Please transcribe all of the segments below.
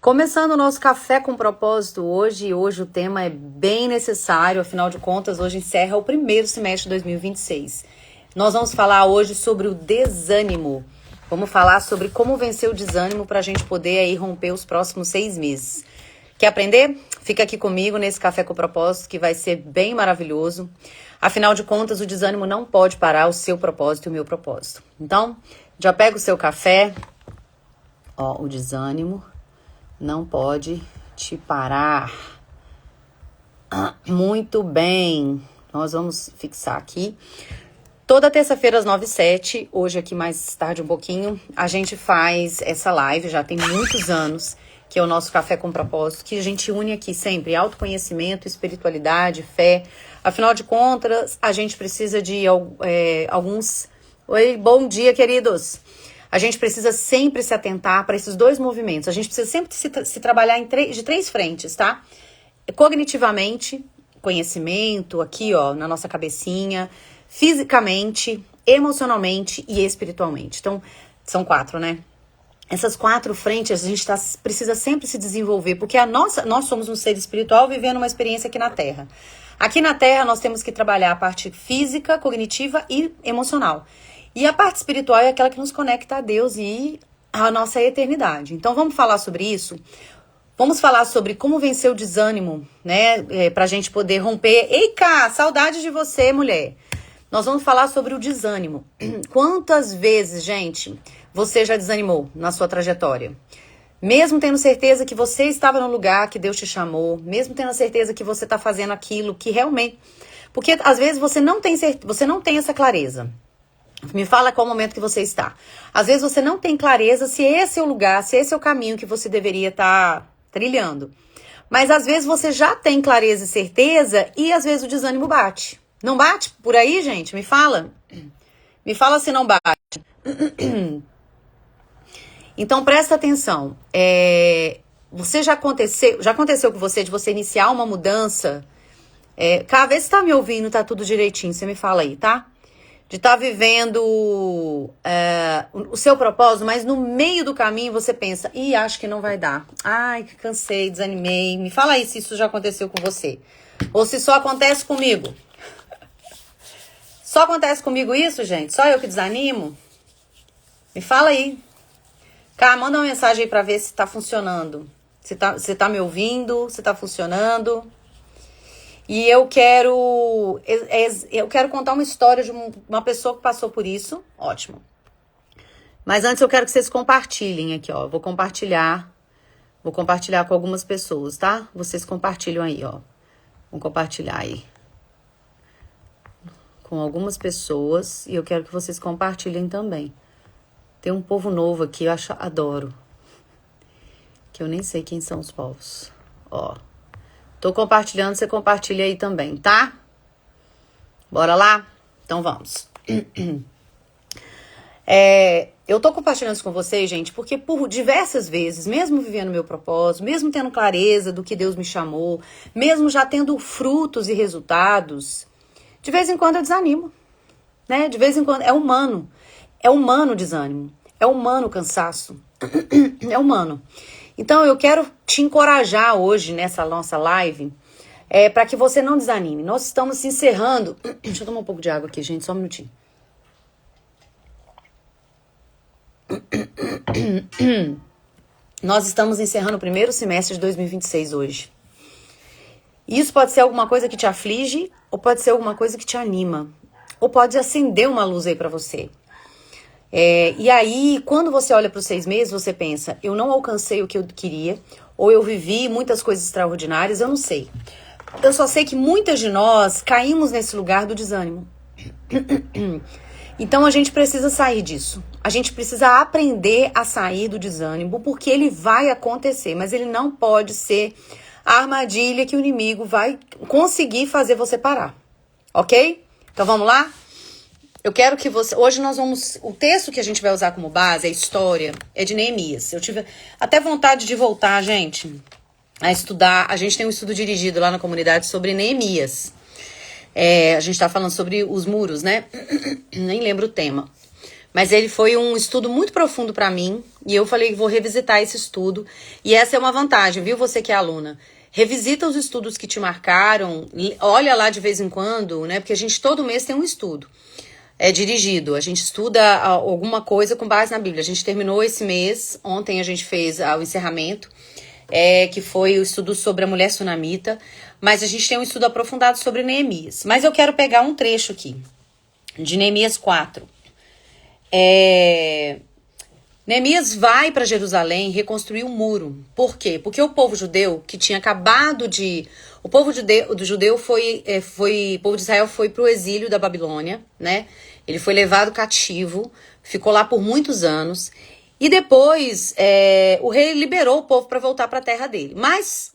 Começando o nosso Café com Propósito hoje o tema é bem necessário, afinal de contas, hoje encerra o primeiro semestre de 2026. Nós vamos falar hoje sobre o desânimo. Vamos falar sobre como vencer o desânimo para a gente poder aí romper os próximos 6 meses. Quer aprender? Fica aqui comigo nesse Café com Propósito que vai ser bem maravilhoso. Afinal de contas, o desânimo não pode parar o seu propósito e o meu propósito. Então, já pega o seu café. Ó, o desânimo não pode te parar. Muito bem. Nós vamos fixar aqui. Toda terça-feira às 9h07, hoje aqui mais tarde um pouquinho, a gente faz essa live, já tem muitos anos, que é o nosso Café com Propósito, que a gente une aqui sempre autoconhecimento, espiritualidade, fé. Afinal de contas, a gente precisa de alguns... Oi, bom dia, queridos! A gente precisa sempre se atentar para esses dois movimentos. A gente precisa sempre se trabalhar de 3 frentes, tá? Cognitivamente, conhecimento, aqui, ó, na nossa cabecinha, fisicamente, emocionalmente e espiritualmente. Então, são 4, né? Essas 4 frentes a gente precisa sempre se desenvolver, porque nós somos um ser espiritual vivendo uma experiência aqui na Terra. Aqui na Terra nós temos que trabalhar a parte física, cognitiva e emocional. E a parte espiritual é aquela que nos conecta a Deus e a nossa eternidade. Então vamos falar sobre isso? Vamos falar sobre como vencer o desânimo, né? Pra gente poder romper. Ei, Cá, saudade de você, mulher. Nós vamos falar sobre o desânimo. Quantas vezes, gente, você já desanimou na sua trajetória? Mesmo tendo certeza que você estava no lugar que Deus te chamou, mesmo tendo a certeza que você está fazendo aquilo que realmente... Porque às vezes você não tem essa clareza. Me fala qual momento que você está. Às vezes você não tem clareza se esse é o lugar, se esse é o caminho que você deveria estar trilhando. Mas às vezes você já tem clareza e certeza e às vezes o desânimo bate. Não bate por aí, gente? Me fala. Me fala se não bate. Então presta atenção. Já aconteceu com você de você iniciar uma mudança? Cá, vê se tá me ouvindo, tá tudo direitinho. Você me fala aí, tá? De estar vivendo o seu propósito, mas no meio do caminho você pensa, acho que não vai dar. Ai, cansei, desanimei. Me fala aí se isso já aconteceu com você. Ou se só acontece comigo. Só acontece comigo isso, gente? Só eu que desanimo? Me fala aí. Cá, manda uma mensagem aí pra ver se tá funcionando. Se tá me ouvindo, se tá funcionando. E eu quero contar uma história de uma pessoa que passou por isso. Ótimo. Mas antes eu quero que vocês compartilhem aqui, ó. Vou compartilhar com algumas pessoas, tá? Vocês compartilham aí, ó. Vou compartilhar aí com algumas pessoas. E eu quero que vocês compartilhem também. Tem um povo novo aqui, adoro. Que eu nem sei quem são os povos. Ó. Tô compartilhando, você compartilha aí também, tá? Bora lá? Então vamos. Eu tô compartilhando isso com vocês, gente, porque por diversas vezes, mesmo vivendo meu propósito, mesmo tendo clareza do que Deus me chamou, mesmo já tendo frutos e resultados, de vez em quando eu desanimo, né? De vez em quando, é humano o desânimo, é humano o cansaço, é humano. Então, eu quero te encorajar hoje nessa nossa live para que você não desanime. Nós estamos encerrando... Deixa eu tomar um pouco de água aqui, gente, só um minutinho. Nós estamos encerrando o primeiro semestre de 2026 hoje. Isso pode ser alguma coisa que te aflige ou pode ser alguma coisa que te anima. Ou pode acender uma luz aí para você. E aí, quando você olha para os 6 meses, você pensa, eu não alcancei o que eu queria, ou eu vivi muitas coisas extraordinárias, eu não sei. Eu só sei que muitas de nós caímos nesse lugar do desânimo. Então a gente precisa sair disso. A gente precisa aprender a sair do desânimo, porque ele vai acontecer, mas ele não pode ser a armadilha que o inimigo vai conseguir fazer você parar. Ok? Então vamos lá? Eu quero que você... Hoje nós vamos... O texto que a gente vai usar como base, a história, é de Neemias. Eu tive até vontade de voltar, gente, a estudar. A gente tem um estudo dirigido lá na comunidade sobre Neemias. A gente tá falando sobre os muros, né? Nem lembro o tema. Mas ele foi um estudo muito profundo para mim. E eu falei que vou revisitar esse estudo. E essa é uma vantagem, viu? Você que é aluna. Revisita os estudos que te marcaram. Olha lá de vez em quando, né? Porque a gente todo mês tem um estudo. É dirigido. A gente estuda alguma coisa com base na Bíblia. A gente terminou esse mês. Ontem a gente fez o encerramento. Que foi o estudo sobre a mulher sunamita. Mas a gente tem um estudo aprofundado sobre Neemias. Mas eu quero pegar um trecho aqui. De Neemias 4. Neemias vai para Jerusalém reconstruir o muro. Por quê? Porque o povo judeu que tinha acabado de... O povo judeu foi... O povo de Israel foi para o exílio da Babilônia, né? Ele foi levado cativo, ficou lá por muitos anos. E depois o rei liberou o povo para voltar para a terra dele. Mas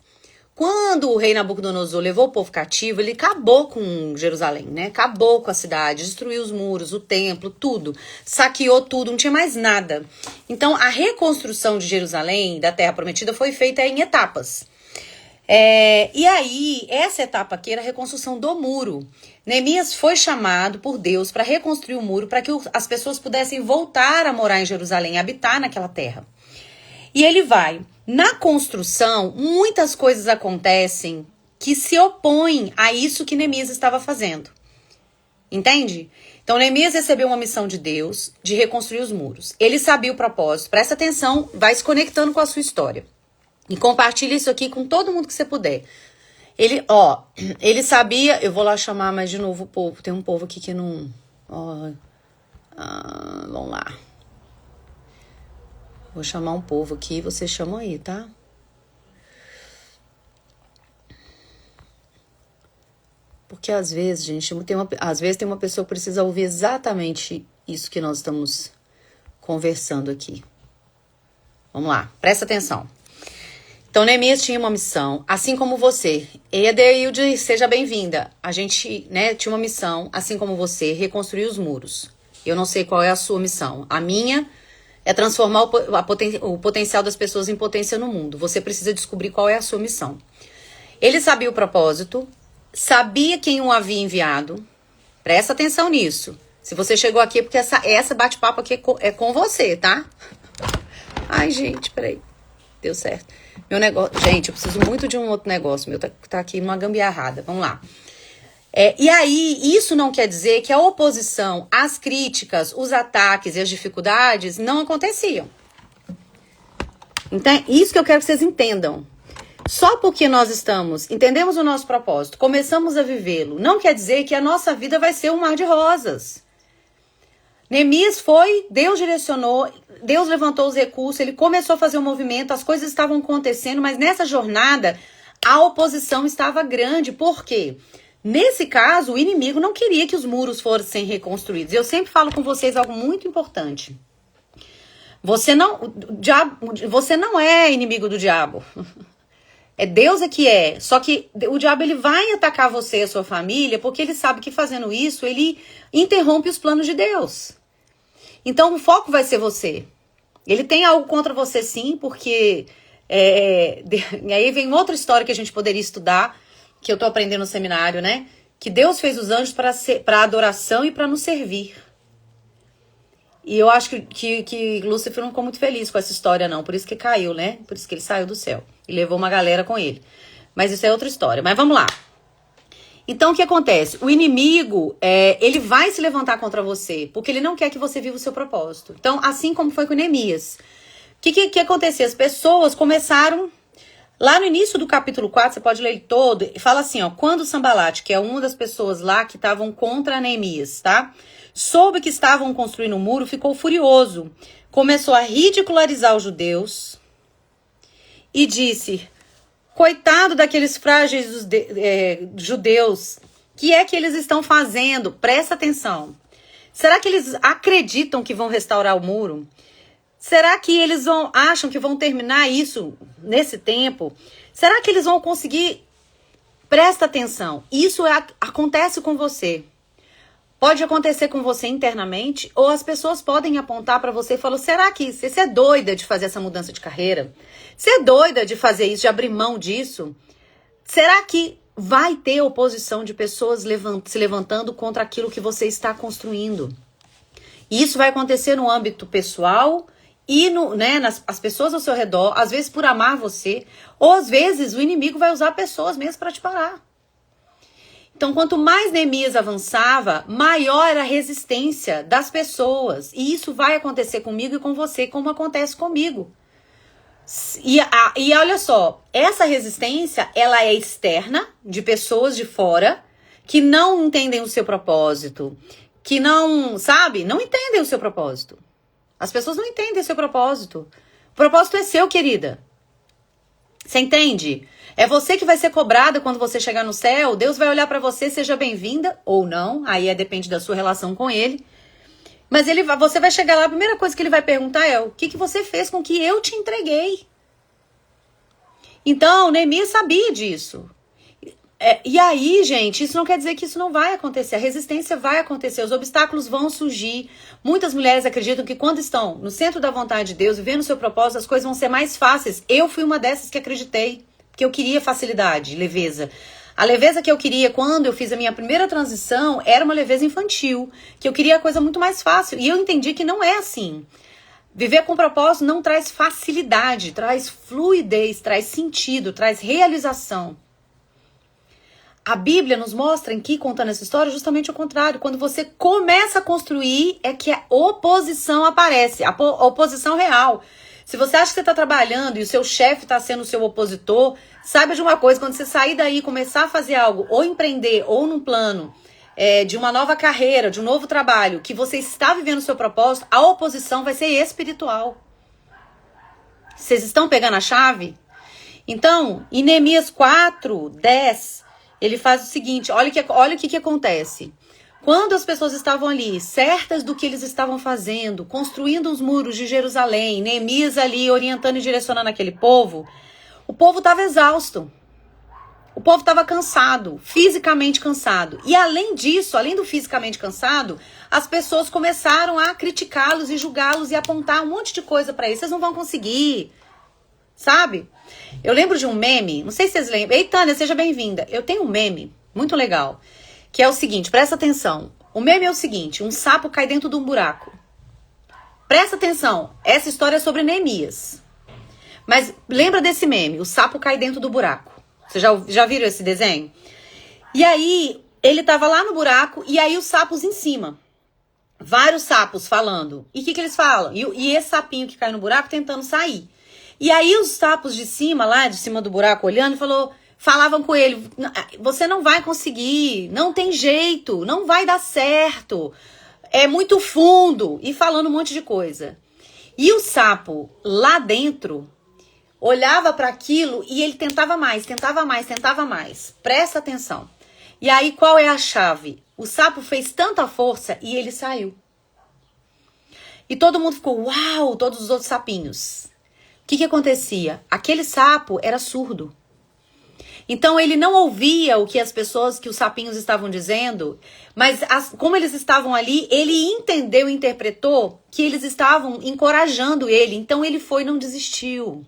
quando o rei Nabucodonosor levou o povo cativo, ele acabou com Jerusalém, né? Acabou com a cidade, destruiu os muros, o templo, tudo. Saqueou tudo, não tinha mais nada. Então, a reconstrução de Jerusalém, da Terra Prometida, foi feita em etapas. E aí, essa etapa aqui era a reconstrução do muro. Neemias foi chamado por Deus para reconstruir o muro, para que as pessoas pudessem voltar a morar em Jerusalém, habitar naquela terra. E ele vai. Na construção, muitas coisas acontecem que se opõem a isso que Neemias estava fazendo. Entende? Então, Neemias recebeu uma missão de Deus de reconstruir os muros. Ele sabia o propósito. Presta atenção, vai se conectando com a sua história. E compartilha isso aqui com todo mundo que você puder. Ele sabia... Eu vou lá chamar mais de novo o povo. Tem um povo aqui que não... vamos lá. Vou chamar um povo aqui, vocês chamam aí, tá? Porque às vezes, gente, tem uma pessoa que precisa ouvir exatamente isso que nós estamos conversando aqui. Vamos lá, presta atenção. Então, Neemias tinha uma missão, assim como você. Edeilde, seja bem-vinda. A gente, né, tinha uma missão, assim como você, reconstruir os muros. Eu não sei qual é a sua missão. A minha... é transformar o potencial das pessoas em potência no mundo. Você precisa descobrir qual é a sua missão. Ele sabia o propósito, sabia quem o havia enviado. Presta atenção nisso. Se você chegou aqui é porque essa bate-papo aqui é com você, tá? Ai, gente, peraí. Deu certo. Meu negócio... Gente, eu preciso muito de um outro negócio. Meu tá aqui numa gambiarrada. Vamos lá. E aí, isso não quer dizer que a oposição, as críticas, os ataques e as dificuldades não aconteciam. Então, isso que eu quero que vocês entendam. Só porque nós entendemos o nosso propósito, começamos a vivê-lo, não quer dizer que a nossa vida vai ser um mar de rosas. Neemias foi, Deus direcionou, Deus levantou os recursos, ele começou a fazer um movimento, as coisas estavam acontecendo, mas nessa jornada a oposição estava grande. Por quê? Nesse caso, o inimigo não queria que os muros fossem reconstruídos. Eu sempre falo com vocês algo muito importante. Você não é inimigo do diabo. É Deus que é. Só que o diabo ele vai atacar você e a sua família porque ele sabe que fazendo isso, ele interrompe os planos de Deus. Então, o foco vai ser você. Ele tem algo contra você sim, porque... E aí vem outra história que a gente poderia estudar, que eu tô aprendendo no seminário, né? Que Deus fez os anjos para adoração e para nos servir. E eu acho que Lúcifer não ficou muito feliz com essa história, não. Por isso que caiu, né? Por isso que ele saiu do céu. E levou uma galera com ele. Mas isso é outra história. Mas vamos lá. Então, o que acontece? O inimigo, ele vai se levantar contra você, porque ele não quer que você viva o seu propósito. Então, assim como foi com Neemias. O que aconteceu? As pessoas começaram... Lá no início do capítulo 4, você pode ler ele todo, e fala assim, ó, quando Sambalate, que é uma das pessoas lá que estavam contra Neemias, tá? Soube que estavam construindo um muro, ficou furioso. Começou a ridicularizar os judeus e disse, coitado daqueles frágeis judeus, o que é que eles estão fazendo? Presta atenção. Será que eles acreditam que vão restaurar o muro? Será que eles acham que vão terminar isso nesse tempo? Será que eles vão conseguir? Presta atenção. Isso acontece com você. Pode acontecer com você internamente, ou as pessoas podem apontar para você e falar, será que você é doida de fazer essa mudança de carreira? Você é doida de fazer isso, de abrir mão disso? Será que vai ter oposição de pessoas se levantando contra aquilo que você está construindo? E isso vai acontecer no âmbito pessoal e as pessoas ao seu redor, às vezes por amar você, ou às vezes o inimigo vai usar pessoas mesmo para te parar. Então, quanto mais Neemias avançava, maior era a resistência das pessoas. E isso vai acontecer comigo e com você, como acontece comigo. E olha só, essa resistência, ela é externa, de pessoas de fora, que não entendem o seu propósito, que não entendem o seu propósito. As pessoas não entendem o seu propósito. O propósito é seu, querida. Você entende? É você que vai ser cobrada quando você chegar no céu. Deus vai olhar pra você, seja bem-vinda ou não. Aí depende da sua relação com ele. Mas você vai chegar lá, a primeira coisa que ele vai perguntar é: o que você fez com que eu te entreguei? Então, Neemias sabia disso. E aí, gente, isso não quer dizer que isso não vai acontecer. A resistência vai acontecer, os obstáculos vão surgir. Muitas mulheres acreditam que quando estão no centro da vontade de Deus, vivendo o seu propósito, as coisas vão ser mais fáceis. Eu fui uma dessas que acreditei, porque eu queria facilidade, leveza. A leveza que eu queria quando eu fiz a minha primeira transição era uma leveza infantil, que eu queria a coisa muito mais fácil. E eu entendi que não é assim. Viver com propósito não traz facilidade, traz fluidez, traz sentido, traz realização. A Bíblia nos mostra aqui, contando essa história, justamente o contrário. Quando você começa a construir, é que a oposição aparece, a oposição real. Se você acha que você está trabalhando e o seu chefe está sendo o seu opositor, saiba de uma coisa: quando você sair daí e começar a fazer algo, ou empreender, ou num plano de uma nova carreira, de um novo trabalho, que você está vivendo o seu propósito, a oposição vai ser espiritual. Vocês estão pegando a chave? Então, em Neemias 4:10, ele faz o seguinte: olha o que acontece. Quando as pessoas estavam ali, certas do que eles estavam fazendo, construindo os muros de Jerusalém, Neemias ali orientando e direcionando aquele povo, o povo estava exausto. O povo estava cansado, fisicamente cansado. E além disso, além do fisicamente cansado, as pessoas começaram a criticá-los e julgá-los e apontar um monte de coisa para eles. Vocês não vão conseguir, sabe? Eu lembro de um meme, não sei se vocês lembram. Ei, Tânia, seja bem-vinda. Eu tenho um meme muito legal, que é o seguinte, presta atenção. O meme é o seguinte: um sapo cai dentro de um buraco. Presta atenção, essa história é sobre Neemias. Mas lembra desse meme, o sapo cai dentro do buraco. Vocês já viram esse desenho? E aí, ele tava lá no buraco, e aí os sapos em cima. Vários sapos falando. E o que eles falam? E esse sapinho que cai no buraco tentando sair. E aí os sapos de cima, lá de cima do buraco, olhando, falavam com ele: você não vai conseguir, não tem jeito, não vai dar certo, é muito fundo. E falando um monte de coisa. E o sapo lá dentro olhava para aquilo e ele tentava mais. Presta atenção. E aí, qual é a chave? O sapo fez tanta força e ele saiu. E todo mundo ficou: uau, todos os outros sapinhos. O que acontecia? Aquele sapo era surdo. Então ele não ouvia o que os sapinhos estavam dizendo, mas como eles estavam ali, ele entendeu e interpretou que eles estavam encorajando ele. Então ele foi e não desistiu.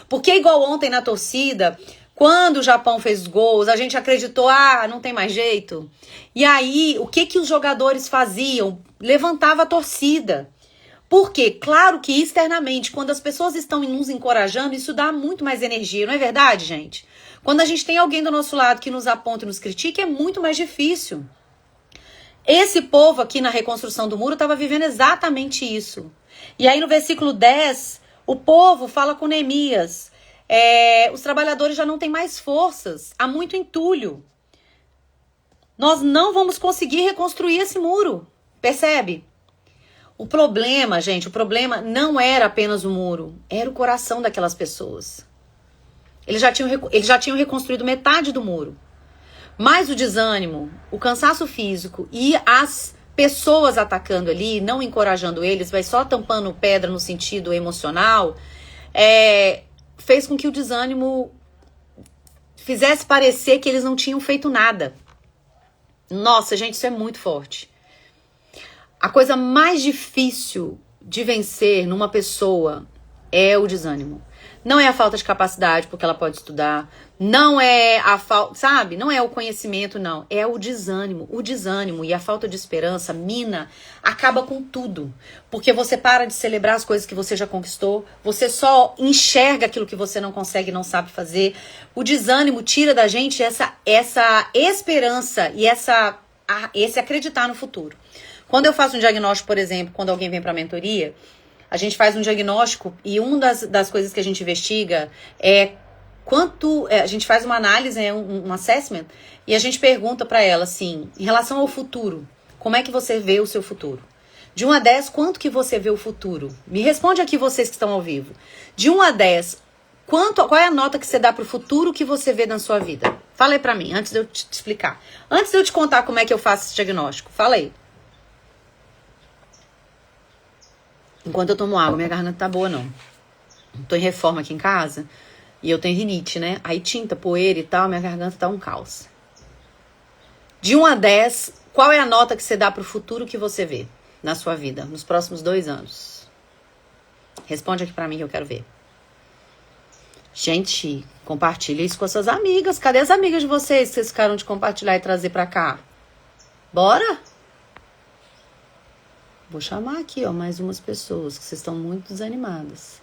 Porque igual ontem na torcida, quando o Japão fez gols, a gente acreditou: não tem mais jeito. E aí, o que os jogadores faziam? Levantava a torcida. Por quê? Claro que externamente, quando as pessoas estão nos encorajando, isso dá muito mais energia, não é verdade, gente? Quando a gente tem alguém do nosso lado que nos aponta e nos critica, é muito mais difícil. Esse povo aqui na reconstrução do muro estava vivendo exatamente isso. E aí no versículo 10, o povo fala com Neemias: os trabalhadores já não têm mais forças, há muito entulho. Nós não vamos conseguir reconstruir esse muro, percebe? O problema, gente, não era apenas o muro, era o coração daquelas pessoas. Eles já tinham reconstruído metade do muro. Mas o desânimo, o cansaço físico e as pessoas atacando ali, não encorajando eles, vai só tampando pedra no sentido emocional, fez com que o desânimo fizesse parecer que eles não tinham feito nada. Nossa, gente, isso é muito forte. A coisa mais difícil de vencer numa pessoa é o desânimo. Não é a falta de capacidade, porque ela pode estudar. Não é a falta, sabe? Não é o conhecimento, não. É o desânimo. O desânimo e a falta de esperança acaba com tudo. Porque você para de celebrar as coisas que você já conquistou. Você só enxerga aquilo que você não consegue e não sabe fazer. O desânimo tira da gente essa esperança e esse acreditar no futuro. Quando eu faço um diagnóstico, por exemplo, quando alguém vem para a mentoria, a gente faz um diagnóstico e uma das coisas que a gente investiga é a gente faz uma análise, um assessment, e a gente pergunta para ela assim, em relação ao futuro, como é que você vê o seu futuro? De 1 a 10, quanto que você vê o futuro? Me responde aqui vocês que estão ao vivo. De 1 a 10, qual é a nota que você dá pro futuro que você vê na sua vida? Fala aí pra mim, antes de eu te explicar. Antes de eu te contar como é que eu faço esse diagnóstico, fala aí. Enquanto eu tomo água, minha garganta tá boa, não. Tô em reforma aqui em casa e eu tenho rinite, né? Aí tinta, poeira e tal, minha garganta tá um caos. De 1 a 10, qual é a nota que você dá pro futuro que você vê na sua vida, nos próximos 2 anos? Responde aqui pra mim que eu quero ver. Gente, compartilha isso com as suas amigas. Cadê as amigas de vocês que vocês ficaram de compartilhar e trazer pra cá? Bora? Vou chamar aqui, ó, mais umas pessoas que vocês estão muito desanimadas.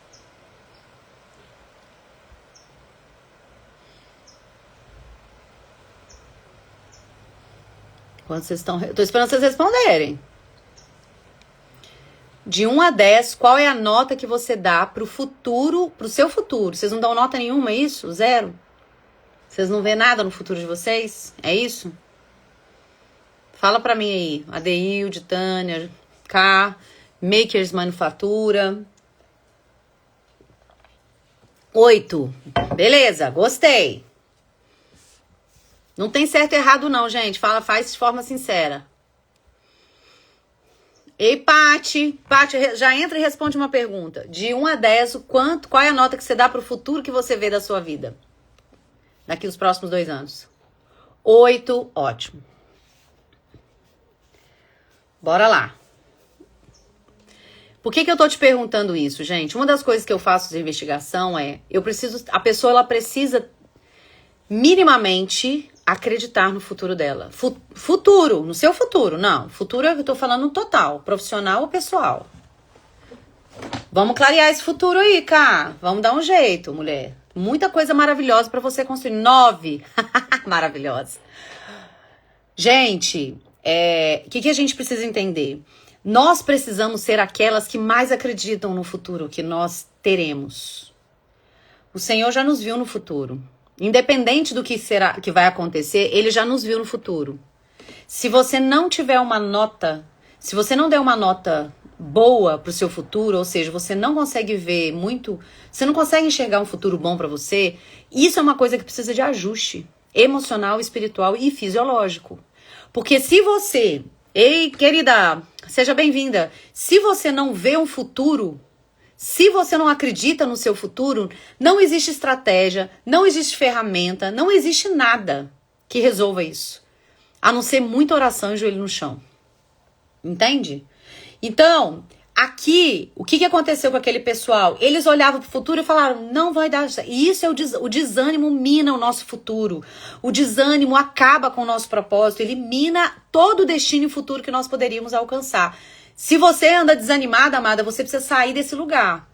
Quando vocês estão... Tô esperando vocês responderem. De 1 a 10, qual é a nota que você dá pro futuro, pro seu futuro? Vocês não dão nota nenhuma, é isso? 0? Vocês não vêem nada no futuro de vocês? É isso? Fala pra mim aí. Adeilde, Tânia, K, Makers Manufatura. 8. Beleza, gostei. Não tem certo e errado não, gente. Faz de forma sincera. Ei, Paty, já entra e responde uma pergunta. De 1 a 10, qual é a nota que você dá pro futuro que você vê da sua vida? Daqui os próximos 2 anos. 8, ótimo. Bora lá. Por que eu tô te perguntando isso, gente? Uma das coisas que eu faço de investigação a pessoa ela precisa minimamente acreditar no futuro dela. Futuro, no seu futuro, não. Futuro eu tô falando no total, profissional ou pessoal. Vamos clarear esse futuro aí, cá. Vamos dar um jeito, mulher. Muita coisa maravilhosa pra você construir. 9. Maravilhosa. Gente, o que a gente precisa entender? Nós precisamos ser aquelas que mais acreditam no futuro que nós teremos. O Senhor já nos viu no futuro. Independente do que vai acontecer, Ele já nos viu no futuro. Se você não tiver uma nota, se você não der uma nota boa pro seu futuro, ou seja, você não consegue ver muito, você não consegue enxergar um futuro bom pra você, isso é uma coisa que precisa de ajuste emocional, espiritual e fisiológico. Porque se você, ei, querida, seja bem-vinda, se você não vê um futuro, se você não acredita no seu futuro, não existe estratégia, não existe ferramenta, não existe nada que resolva isso. A não ser muita oração e joelho no chão. Entende? Então, aqui, o que aconteceu com aquele pessoal? Eles olhavam para o futuro e falaram, não vai dar. E isso é o desânimo mina o nosso futuro. O desânimo acaba com o nosso propósito, ele mina todo o destino e futuro que nós poderíamos alcançar. Se você anda desanimada, amada, você precisa sair desse lugar.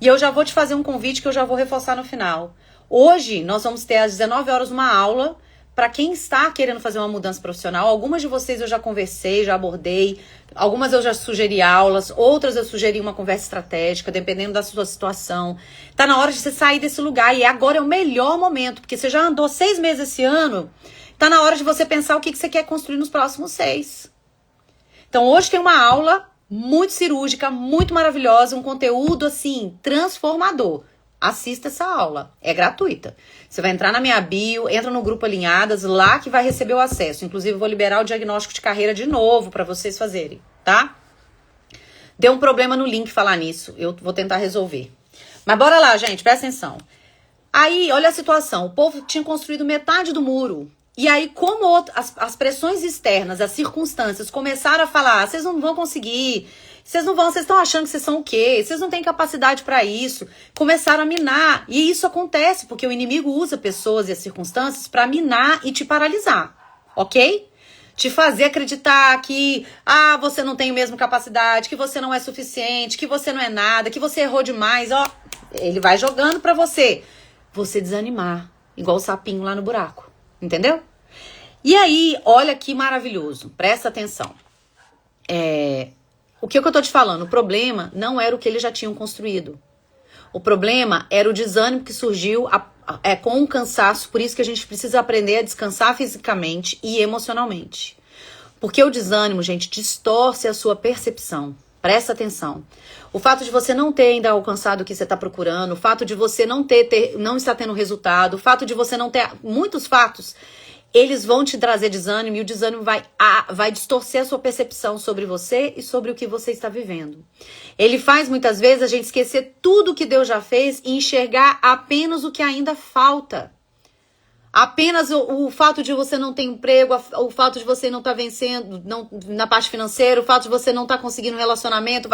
E eu já vou te fazer um convite que eu já vou reforçar no final. Hoje, nós vamos ter às 19 horas uma aula para quem está querendo fazer uma mudança profissional. Algumas de vocês eu já conversei, já abordei. Algumas eu já sugeri aulas. Outras eu sugeri uma conversa estratégica, dependendo da sua situação. Tá na hora de você sair desse lugar. E agora é o melhor momento, porque você já andou 6 meses esse ano. Tá na hora de você pensar o que você quer construir nos próximos 6. Então, hoje tem uma aula muito cirúrgica, muito maravilhosa, um conteúdo, assim, transformador. Assista essa aula, é gratuita. Você vai entrar na minha bio, entra no grupo Alinhadas, lá que vai receber o acesso. Inclusive, eu vou liberar o diagnóstico de carreira de novo para vocês fazerem, tá? Deu um problema no link falar nisso, eu vou tentar resolver. Mas bora lá, gente, presta atenção. Aí, olha a situação, o povo tinha construído metade do muro. E aí, como as pressões externas, as circunstâncias começaram a falar, vocês não vão conseguir, Vocês não vão, vocês estão achando que vocês são o quê? Vocês não têm capacidade para isso. Começaram a minar. E isso acontece porque o inimigo usa pessoas e as circunstâncias para minar e te paralisar, ok? Te fazer acreditar que, você não tem a mesma capacidade, que você não é suficiente, que você não é nada, que você errou demais, ó. Ele vai jogando pra você desanimar, igual o sapinho lá no buraco, entendeu? E aí, olha que maravilhoso, presta atenção. O que eu tô te falando? O problema não era o que eles já tinham construído. O problema era o desânimo que surgiu com o cansaço, por isso que a gente precisa aprender a descansar fisicamente e emocionalmente. Porque o desânimo, gente, distorce a sua percepção. Presta atenção. O fato de você não ter ainda alcançado o que você está procurando, o fato de você não estar tendo resultado, o fato de você não ter muitos fatos, eles vão te trazer desânimo e o desânimo vai distorcer a sua percepção sobre você e sobre o que você está vivendo. Ele faz muitas vezes a gente esquecer tudo que Deus já fez e enxergar apenas o que ainda falta. Apenas o fato de você não ter emprego, o fato de você não estar vencendo na parte financeira, o fato de você não estar conseguindo um relacionamento,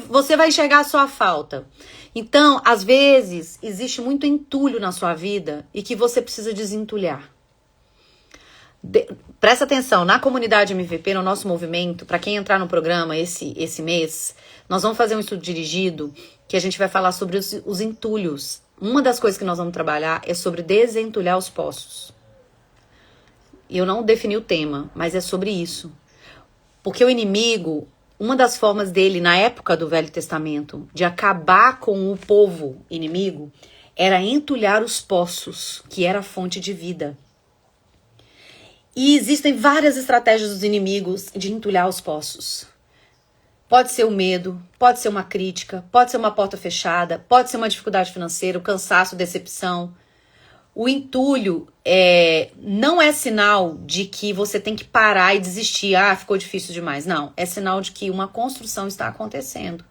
você vai enxergar a sua falta. Então, às vezes, existe muito entulho na sua vida e que você precisa desentulhar. Presta atenção, na comunidade MVP, no nosso movimento, para quem entrar no programa esse mês, nós vamos fazer um estudo dirigido que a gente vai falar sobre os entulhos. Uma das coisas que nós vamos trabalhar é sobre desentulhar os poços. Eu não defini o tema, mas é sobre isso. Porque o inimigo, uma das formas dele na época do Velho Testamento, de acabar com o povo inimigo, era entulhar os poços, que era a fonte de vida. E existem várias estratégias dos inimigos de entulhar os poços. Pode ser o medo, pode ser uma crítica, pode ser uma porta fechada, pode ser uma dificuldade financeira, o cansaço, decepção. O entulho não é sinal de que você tem que parar e desistir. Ficou difícil demais. Não, é sinal de que uma construção está acontecendo.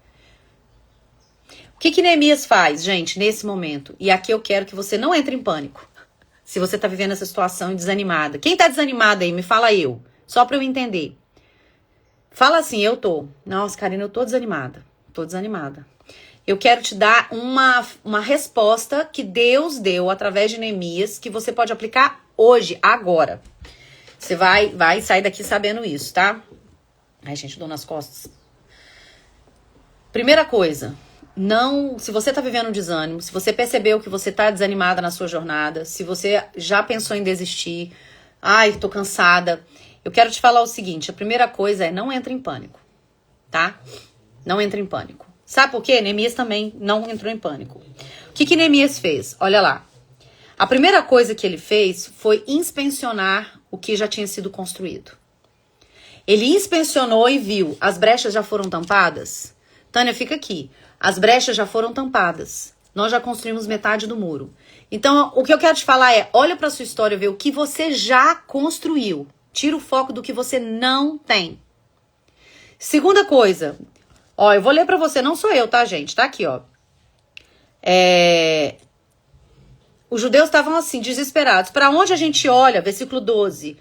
O que Neemias faz, gente, nesse momento? E aqui eu quero que você não entre em pânico. Se você está vivendo essa situação desanimada. Quem está desanimado aí? Me fala eu. Só para eu entender. Fala assim, eu tô. Nossa, Karina, eu tô desanimada. Tô desanimada. Eu quero te dar uma resposta que Deus deu através de Neemias, que você pode aplicar hoje, agora. Você vai sair daqui sabendo isso, tá? Ai, gente, dor nas costas. Primeira coisa, se você tá vivendo um desânimo, se você percebeu que você tá desanimada na sua jornada, se você já pensou em desistir, tô cansada, eu quero te falar o seguinte, a primeira coisa é não entre em pânico, tá? Não entre em pânico. Sabe por quê? Neemias também não entrou em pânico. O que Neemias fez? Olha lá. A primeira coisa que ele fez foi inspecionar o que já tinha sido construído. Ele inspecionou e viu, as brechas já foram tampadas? Tânia, fica aqui. As brechas já foram tampadas. Nós já construímos metade do muro. Então, o que eu quero te falar é, olha para sua história, ver o que você já construiu. Tira o foco do que você não tem. Segunda coisa, eu vou ler pra você, não sou eu, tá, gente? Tá aqui, ó. Os judeus estavam assim, desesperados. Para onde a gente olha, versículo 12,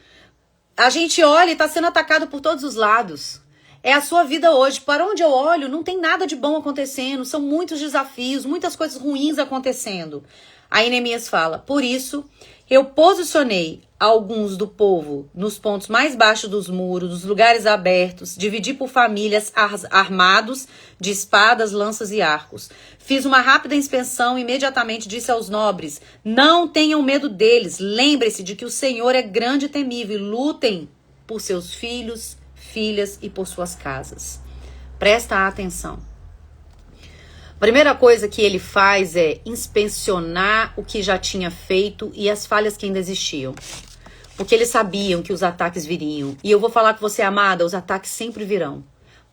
a gente olha e tá sendo atacado por todos os lados. É a sua vida hoje. Para onde eu olho, não tem nada de bom acontecendo. São muitos desafios, muitas coisas ruins acontecendo. Aí Neemias fala, por isso eu posicionei alguns do povo nos pontos mais baixos dos muros, nos lugares abertos, dividi por famílias armados de espadas, lanças e arcos. Fiz uma rápida inspeção e imediatamente disse aos nobres, não tenham medo deles, lembre-se de que o Senhor é grande e temível e lutem por seus filhos, filhas e por suas casas. Presta atenção. A primeira coisa que ele faz é inspecionar o que já tinha feito e as falhas que ainda existiam. Porque eles sabiam que os ataques viriam. E eu vou falar com você, amada, os ataques sempre virão.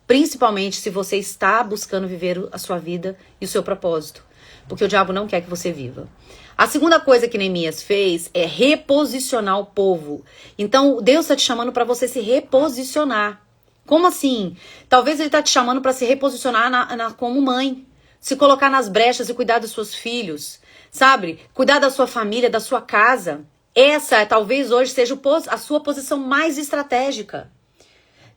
Principalmente se você está buscando viver a sua vida e o seu propósito. Porque o diabo não quer que você viva. A segunda coisa que Neemias fez é reposicionar o povo. Então, Deus está te chamando para você se reposicionar. Como assim? Talvez ele está te chamando para se reposicionar como mãe. Se colocar nas brechas e cuidar dos seus filhos, sabe? Cuidar da sua família, da sua casa. Essa, talvez hoje, seja a sua posição mais estratégica.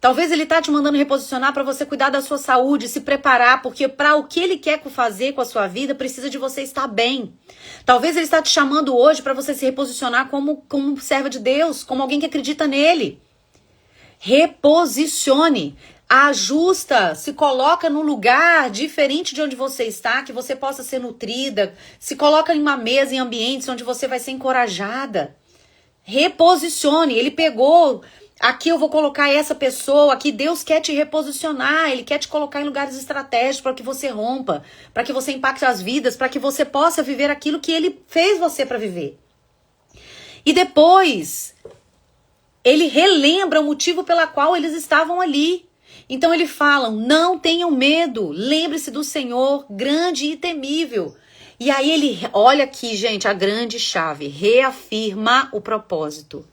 Talvez ele tá te mandando reposicionar para você cuidar da sua saúde, se preparar, porque para o que ele quer fazer com a sua vida, precisa de você estar bem. Talvez ele está te chamando hoje para você se reposicionar como serva de Deus, como alguém que acredita nele. Reposicione, ajusta, se coloca num lugar diferente de onde você está, que você possa ser nutrida, se coloca em uma mesa, em ambientes onde você vai ser encorajada. Reposicione, ele pegou... Aqui eu vou colocar essa pessoa, aqui Deus quer te reposicionar, Ele quer te colocar em lugares estratégicos para que você rompa, para que você impacte as vidas, para que você possa viver aquilo que Ele fez você para viver. E depois, Ele relembra o motivo pela qual eles estavam ali. Então Ele fala, não tenham medo, lembre-se do Senhor, grande e temível. E aí Ele, olha aqui gente, a grande chave, reafirma o propósito.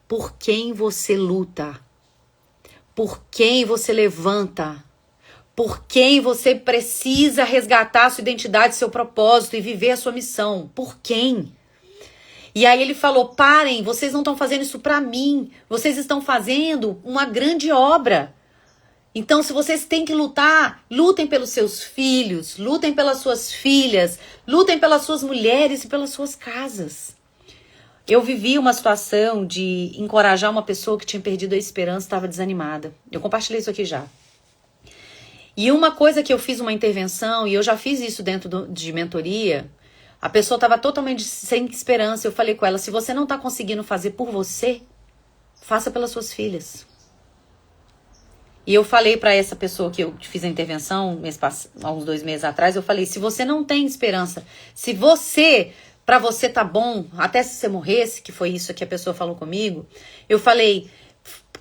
Por quem você luta, por quem você levanta, por quem você precisa resgatar a sua identidade, seu propósito e viver a sua missão. Por quem? E aí ele falou, parem, vocês não estão fazendo isso para mim, vocês estão fazendo uma grande obra. Então se vocês têm que lutar, lutem pelos seus filhos, lutem pelas suas filhas, lutem pelas suas mulheres e pelas suas casas. Eu vivi uma situação de encorajar uma pessoa que tinha perdido a esperança, estava desanimada. Eu compartilhei isso aqui já. E uma coisa que eu fiz uma intervenção, e eu já fiz isso dentro de mentoria, a pessoa estava totalmente sem esperança. Eu falei com ela, se você não está conseguindo fazer por você, faça pelas suas filhas. E eu falei para essa pessoa que eu fiz a intervenção há uns 2 meses atrás, eu falei, se você não tem esperança, se você... Pra você tá bom, até se você morresse, que foi isso que a pessoa falou comigo, eu falei,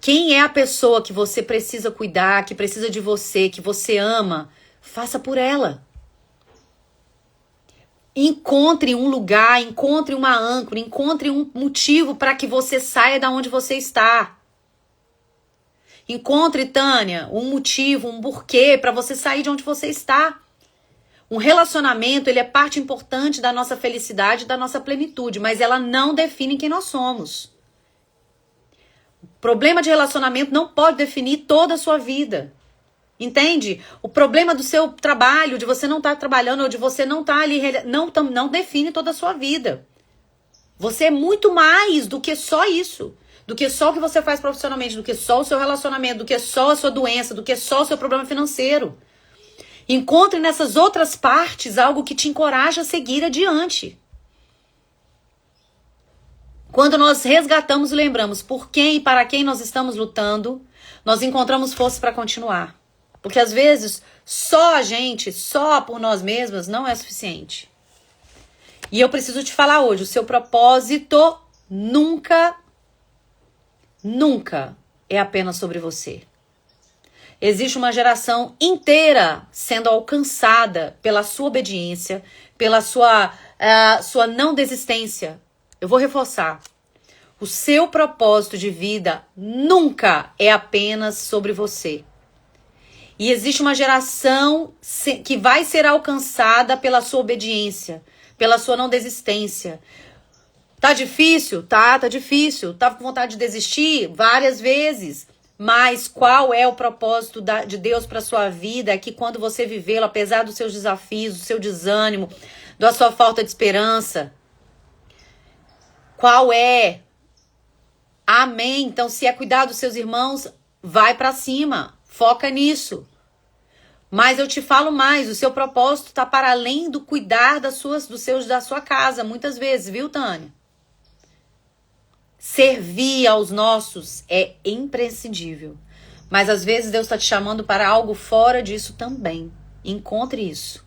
quem é a pessoa que você precisa cuidar, que precisa de você, que você ama, faça por ela. Encontre um lugar, encontre uma âncora, encontre um motivo para que você saia da onde você está. Encontre, Tânia, um motivo, um porquê para você sair de onde você está. Um relacionamento, ele é parte importante da nossa felicidade, da nossa plenitude, mas ela não define quem nós somos. O problema de relacionamento não pode definir toda a sua vida. Entende? O problema do seu trabalho, de você não estar trabalhando ou de você não estar ali, não define toda a sua vida. Você é muito mais do que só isso. Do que só o que você faz profissionalmente, do que só o seu relacionamento, do que só a sua doença, do que só o seu problema financeiro. Encontre nessas outras partes algo que te encoraja a seguir adiante. Quando nós resgatamos e lembramos por quem e para quem nós estamos lutando, nós encontramos força para continuar. Porque às vezes, só a gente, só por nós mesmas, não é suficiente. E eu preciso te falar hoje, o seu propósito nunca é apenas sobre você. Existe uma geração inteira sendo alcançada pela sua obediência, pela sua não desistência. Eu vou reforçar. O seu propósito de vida nunca é apenas sobre você. E existe uma geração que vai ser alcançada pela sua obediência, pela sua não desistência. Tá difícil? Tá difícil. Tá com vontade de desistir? Várias vezes. Mas qual é o propósito de Deus para sua vida? É que quando você vivê-lo, apesar dos seus desafios, do seu desânimo, da sua falta de esperança, qual é? Amém. Então, se é cuidar dos seus irmãos, vai para cima, foca nisso. Mas eu te falo mais, o seu propósito está para além do cuidar da sua casa, muitas vezes, viu, Tânia? Servir aos nossos é imprescindível. Mas às vezes Deus está te chamando para algo fora disso também. Encontre isso.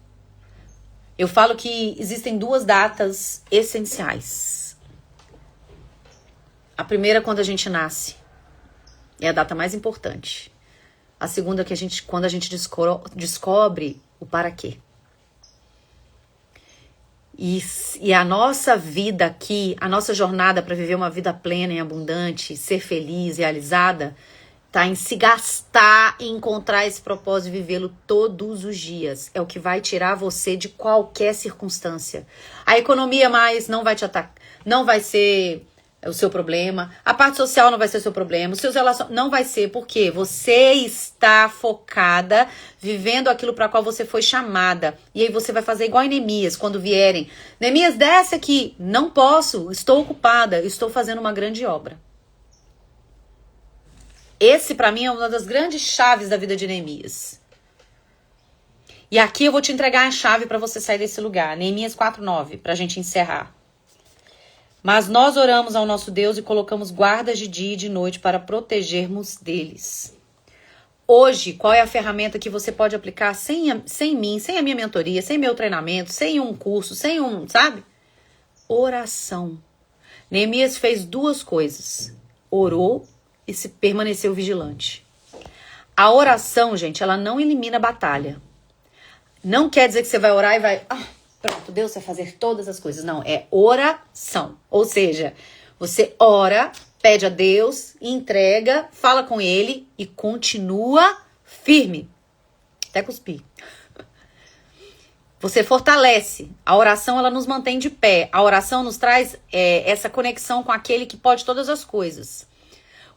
Eu falo que existem 2 datas essenciais. A primeira é quando a gente nasce. É a data mais importante. A segunda é quando a gente descobre o para quê. E a nossa vida aqui, a nossa jornada para viver uma vida plena e abundante, ser feliz, realizada, tá em se gastar e encontrar esse propósito e vivê-lo todos os dias. É o que vai tirar você de qualquer circunstância. A economia mais não vai te atacar, não vai ser o seu problema. A parte social não vai ser o seu problema. Os seus relacionamentos não vai ser, porque você está focada, vivendo aquilo para qual você foi chamada. E aí você vai fazer igual em Neemias, quando vierem. Neemias, desce aqui. Não posso, estou ocupada, estou fazendo uma grande obra. Esse, para mim, é uma das grandes chaves da vida de Neemias. E aqui eu vou te entregar a chave para você sair desse lugar. Neemias 4:9, para a gente encerrar. Mas nós oramos ao nosso Deus e colocamos guardas de dia e de noite para protegermos deles. Hoje, qual é a ferramenta que você pode aplicar sem mim, sem a minha mentoria, sem meu treinamento, sem um curso, sem sabe? Oração. Neemias fez 2 coisas. Orou e se permaneceu vigilante. A oração, gente, ela não elimina a batalha. Não quer dizer que você vai orar e vai... pronto, Deus vai fazer todas as coisas. Não, é oração. Ou seja, você ora, pede a Deus, entrega, fala com Ele e continua firme. Até cuspir. Você fortalece. A oração, ela nos mantém de pé. A oração nos traz essa conexão com aquele que pode todas as coisas.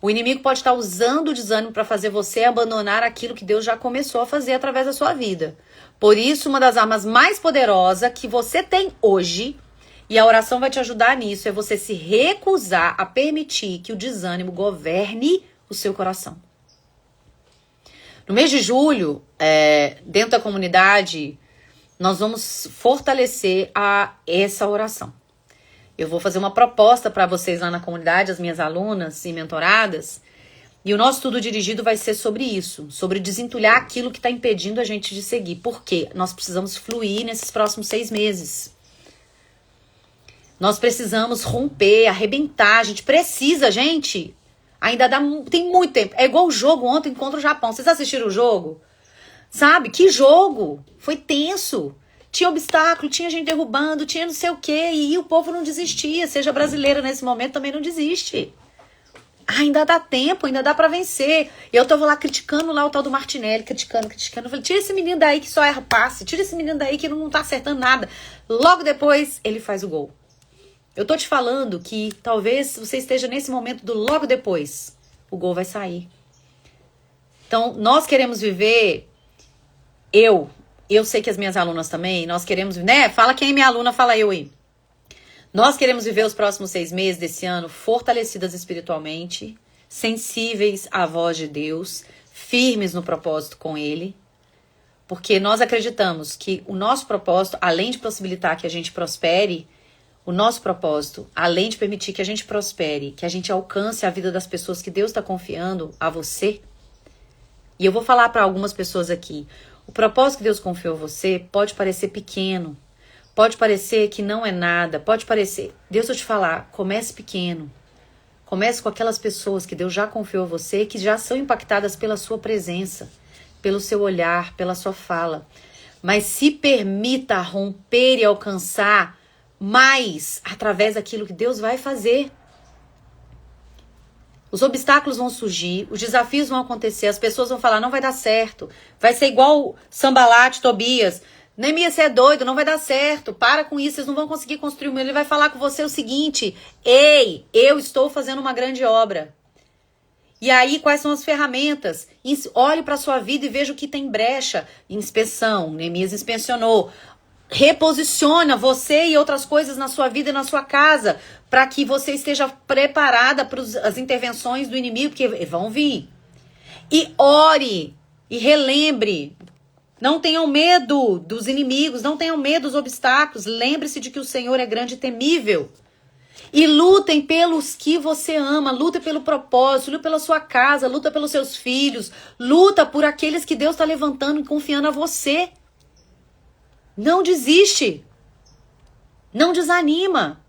O inimigo pode estar usando o desânimo para fazer você abandonar aquilo que Deus já começou a fazer através da sua vida. Por isso, uma das armas mais poderosas que você tem hoje, e a oração vai te ajudar nisso, é você se recusar a permitir que o desânimo governe o seu coração. No mês de julho, dentro da comunidade, nós vamos fortalecer essa oração. Eu vou fazer uma proposta para vocês lá na comunidade, as minhas alunas e mentoradas, e o nosso estudo dirigido vai ser sobre isso, sobre desentulhar aquilo que está impedindo a gente de seguir. Por quê? Nós precisamos fluir nesses próximos 6 meses. Nós precisamos romper, arrebentar, a gente precisa, gente. Ainda tem muito tempo. É igual o jogo ontem contra o Japão. Vocês assistiram o jogo? Sabe? Que jogo? Foi tenso. Tinha obstáculo, tinha gente derrubando, tinha não sei o quê. E o povo não desistia. Seja brasileira nesse momento, também não desiste. Ainda dá tempo, ainda dá pra vencer. Eu tava lá criticando lá o tal do Martinelli, criticando. Eu falei, tira esse menino daí que só erra passe. Tira esse menino daí que não tá acertando nada. Logo depois, ele faz o gol. Eu tô te falando que talvez você esteja nesse momento do logo depois. O gol vai sair. Então, nós queremos viver... Eu sei que as minhas alunas também, nós queremos... né? Fala quem é minha aluna, fala eu aí. Nós queremos viver os próximos 6 meses desse ano fortalecidas espiritualmente, sensíveis à voz de Deus, firmes no propósito com Ele, porque nós acreditamos que o nosso propósito, além de possibilitar que a gente prospere, o nosso propósito, além de permitir que a gente prospere, que a gente alcance a vida das pessoas que Deus está confiando a você, e eu vou falar para algumas pessoas aqui, o propósito que Deus confiou a você pode parecer pequeno, pode parecer que não é nada, pode parecer... Deus, eu te falar, comece pequeno. Comece com aquelas pessoas que Deus já confiou a você, que já são impactadas pela sua presença, pelo seu olhar, pela sua fala. Mas se permita romper e alcançar mais através daquilo que Deus vai fazer. Os obstáculos vão surgir, os desafios vão acontecer, as pessoas vão falar, não vai dar certo. Vai ser igual Sanbalat, Tobias... Neemias, você é doido, não vai dar certo, para com isso, vocês não vão conseguir construir o meu. Ele vai falar com você o seguinte, ei, eu estou fazendo uma grande obra. E aí, quais são as ferramentas? Olhe para a sua vida e veja o que tem brecha. Inspeção, Neemias inspecionou. Reposiciona você e outras coisas na sua vida e na sua casa, para que você esteja preparada para as intervenções do inimigo, porque vão vir. E ore, e relembre. Não tenham medo dos inimigos, não tenham medo dos obstáculos. Lembre-se de que o Senhor é grande e temível. E lutem pelos que você ama, luta pelo propósito, luta pela sua casa, luta pelos seus filhos, luta por aqueles que Deus está levantando e confiando a você. Não desiste. Não desanima.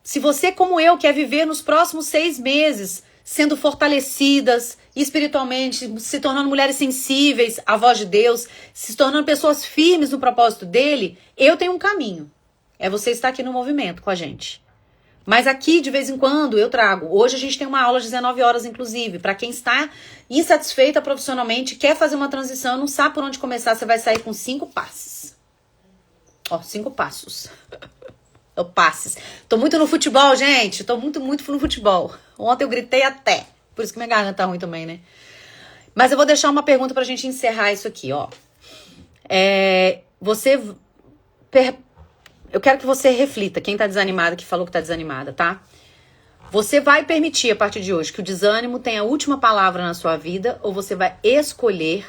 Se você, como eu, quer viver nos próximos 6 meses... sendo fortalecidas espiritualmente, se tornando mulheres sensíveis à voz de Deus, se tornando pessoas firmes no propósito dele, eu tenho um caminho. É você estar aqui no movimento com a gente. Mas aqui, de vez em quando, eu trago. Hoje a gente tem uma aula às 19 horas, inclusive. Para quem está insatisfeita profissionalmente, quer fazer uma transição, não sabe por onde começar, você vai sair com 5 passos. Ó, 5 passos. Eu passes. Tô muito no futebol, gente. Tô muito no futebol. Ontem eu gritei até. Por isso que minha garganta tá ruim também, né? Mas eu vou deixar uma pergunta pra gente encerrar isso aqui, ó. Eu quero que você reflita. Quem tá desanimada, que falou que tá desanimada, tá? Você vai permitir, a partir de hoje, que o desânimo tenha a última palavra na sua vida, ou você vai escolher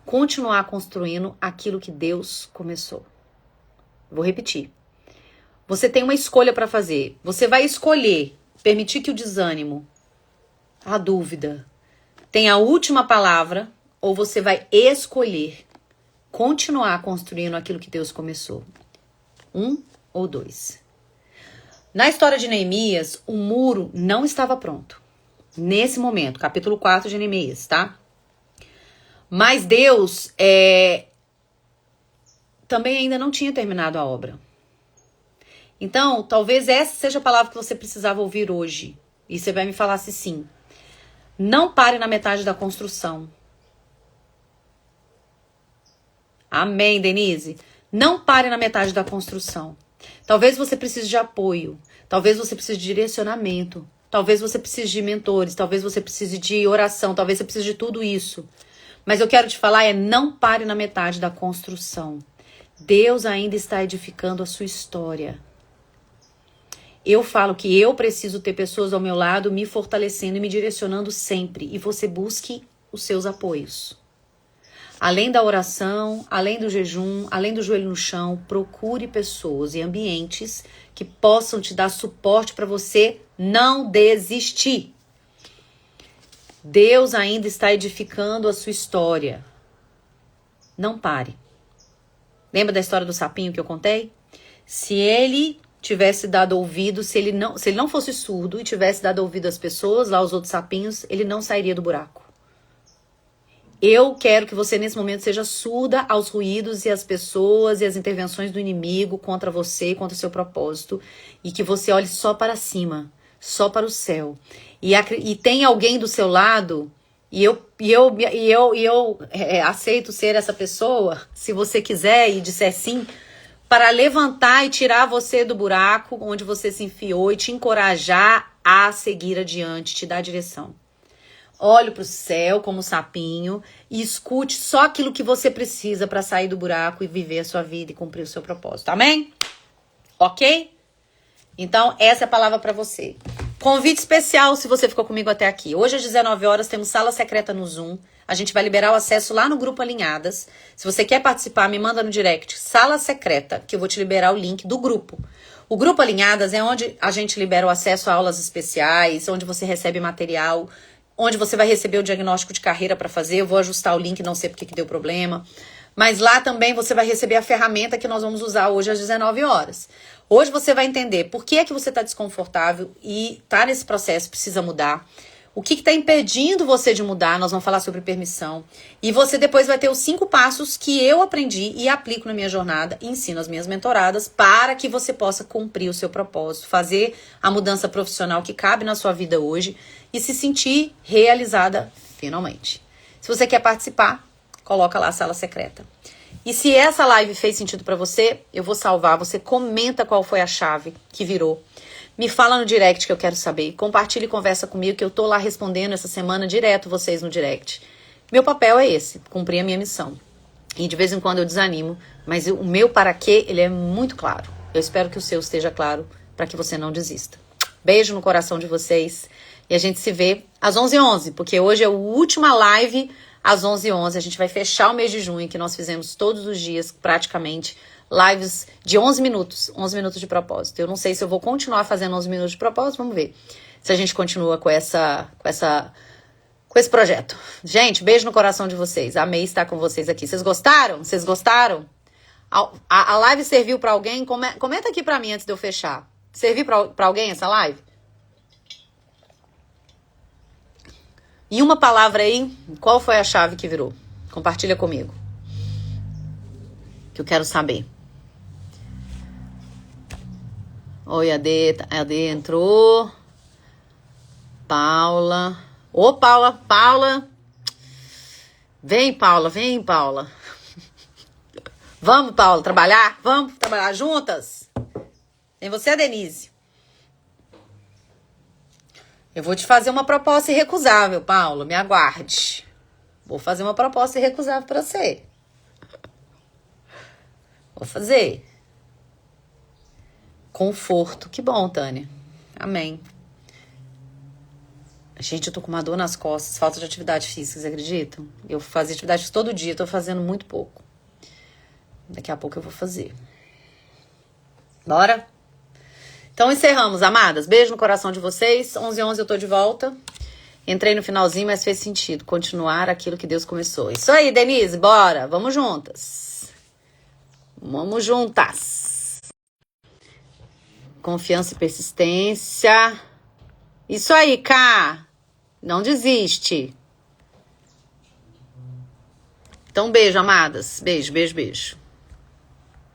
continuar construindo aquilo que Deus começou? Vou repetir. Você tem uma escolha para fazer. Você vai escolher permitir que o desânimo, a dúvida, tenha a última palavra, ou você vai escolher continuar construindo aquilo que Deus começou? 1 ou 2? Na história de Neemias, o muro não estava pronto. Nesse momento, capítulo 4 de Neemias, tá? Mas Deus também ainda não tinha terminado a obra. Então, talvez essa seja a palavra que você precisava ouvir hoje. E você vai me falar se sim. Não pare na metade da construção. Amém, Denise? Não pare na metade da construção. Talvez você precise de apoio. Talvez você precise de direcionamento. Talvez você precise de mentores. Talvez você precise de oração. Talvez você precise de tudo isso. Mas eu quero te falar não pare na metade da construção. Deus ainda está edificando a sua história. Eu falo que eu preciso ter pessoas ao meu lado me fortalecendo e me direcionando sempre. E você busque os seus apoios. Além da oração, além do jejum, além do joelho no chão, procure pessoas e ambientes que possam te dar suporte para você não desistir. Deus ainda está edificando a sua história. Não pare. Lembra da história do sapinho que eu contei? Se ele tivesse dado ouvido, se ele não fosse surdo e tivesse dado ouvido às pessoas, lá os outros sapinhos, ele não sairia do buraco. Eu quero que você nesse momento seja surda aos ruídos e às pessoas e às intervenções do inimigo contra você e contra o seu propósito, e que você olhe só para cima, só para o céu. E tem alguém do seu lado, e eu aceito ser essa pessoa, se você quiser e disser sim, para levantar e tirar você do buraco onde você se enfiou e te encorajar a seguir adiante, te dar direção. Olhe para o céu como um sapinho e escute só aquilo que você precisa para sair do buraco e viver a sua vida e cumprir o seu propósito. Amém? Ok? Então, essa é a palavra para você. Convite especial se você ficou comigo até aqui. Hoje às 19 horas temos sala secreta no Zoom. A gente vai liberar o acesso lá no Grupo Alinhadas. Se você quer participar, me manda no direct sala secreta, que eu vou te liberar o link do grupo. O Grupo Alinhadas é onde a gente libera o acesso a aulas especiais, onde você recebe material, onde você vai receber o diagnóstico de carreira para fazer. Eu vou ajustar o link, não sei porque que deu problema. Mas lá também você vai receber a ferramenta que nós vamos usar hoje às 19 horas. Hoje você vai entender por que é que você está desconfortável e está nesse processo, precisa mudar. O que está impedindo você de mudar, nós vamos falar sobre permissão. E você depois vai ter os 5 passos que eu aprendi e aplico na minha jornada e ensino as minhas mentoradas para que você possa cumprir o seu propósito, fazer a mudança profissional que cabe na sua vida hoje e se sentir realizada finalmente. Se você quer participar, coloca lá a sala secreta. E se essa live fez sentido para você, eu vou salvar. Você comenta qual foi a chave que virou. Me fala no direct que eu quero saber. Compartilha e conversa comigo que eu tô lá respondendo essa semana direto vocês no direct. Meu papel é esse, cumprir a minha missão. E de vez em quando eu desanimo, mas o meu para quê, ele é muito claro. Eu espero que o seu esteja claro para que você não desista. Beijo no coração de vocês. E a gente se vê às 11h11, porque hoje é a última live às 11h11. A gente vai fechar o mês de junho, que nós fizemos todos os dias, praticamente, lives de 11 minutos. 11 minutos de propósito. Eu não sei se eu vou continuar fazendo 11 minutos de propósito, vamos ver se a gente continua com esse projeto. Gente, beijo no coração de vocês. Amei estar com vocês aqui. Vocês gostaram? Vocês gostaram? A live serviu pra alguém? Comenta aqui pra mim antes de eu fechar. Serviu pra alguém essa live? E uma palavra aí, qual foi a chave que virou? Compartilha comigo. Que eu quero saber. Oi, a D entrou. Paula. Ô, Paula. Vem, Paula. Vamos, Paula, trabalhar? Vamos trabalhar juntas? Tem você, Denise. Eu vou te fazer uma proposta irrecusável, Paulo. Me aguarde. Vou fazer uma proposta irrecusável pra você. Vou fazer. Conforto. Que bom, Tânia. Amém. Gente, eu tô com uma dor nas costas. Falta de atividade física, vocês acreditam? Eu fazia atividade física todo dia. Tô fazendo muito pouco. Daqui a pouco eu vou fazer. Bora? Então encerramos, amadas. Beijo no coração de vocês. 11h11 eu tô de volta. Entrei no finalzinho, mas fez sentido. Continuar aquilo que Deus começou. Isso aí, Denise, bora. Vamos juntas. Vamos juntas. Confiança e persistência. Isso aí, Cá. Não desiste. Então, beijo, amadas. Beijo, beijo, beijo.